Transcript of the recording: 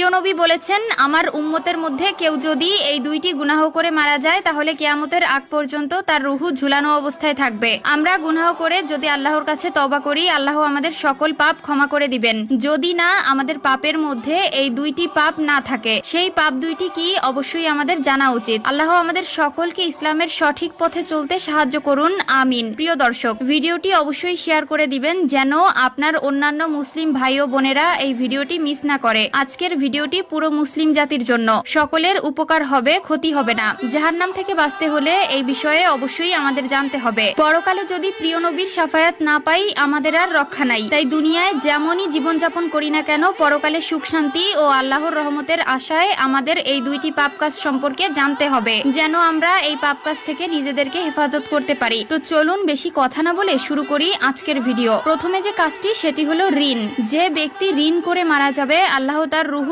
প্রিয় নবী বলেছেন, আমার উম্মতের মধ্যে কেউ যদি এই দুইটি গুনাহ করে মারা যায় তাহলে কিয়ামতের আগ পর্যন্ত তার রুহু ঝুলানো অবস্থায় থাকবে। আমরা গুনাহ করে যদি আল্লাহর কাছে তওবা করি, আল্লাহ আমাদের সকল পাপ ক্ষমা করে দিবেন। যদি না আমাদের পাপের মধ্যে এই দুইটি পাপ না থাকে, সেই পাপ দুইটি কি অবশ্যই আমাদের জানা উচিত। আল্লাহ আমাদের সকলকে ইসলামের সঠিক পথে চলতে সাহায্য করুন, আমিন। প্রিয় দর্শক, ভিডিওটি অবশ্যই শেয়ার করে দিবেন যেন আপনার অন্যান্য মুসলিম ভাই ও বোনেরা এই ভিডিওটি মিস না করে। আজকের ভিডিওটি পুরো মুসলিম জাতির জন্য, সকলের উপকার হবে, ক্ষতি হবে না। জাহান্নাম থেকে বাঁচতে হলে এই বিষয়ে অবশ্যই আমাদের জানতে হবে। পরকালে যদি প্রিয় নবীর শাফায়াত না পাই, আমাদের আর রক্ষা নাই। তাই দুনিয়ায় যেমনই জীবনযাপন করি না কেন, পরকালে সুখ শান্তি ও আল্লাহর রহমতের আশায় আমাদের এই দুইটি পাপ কাজ সম্পর্কে জানতে হবে, যেন আমরা এই পাপ কাজ থেকে নিজেদেরকে হেফাজত করতে পারি। তো চলুন বেশি কথা না বলে শুরু করি আজকের ভিডিও। প্রথমে যে কাজটি সেটি হলো ঋণ। যে ব্যক্তি ঋণ করে মারা যাবে, আল্লাহ তার রুহু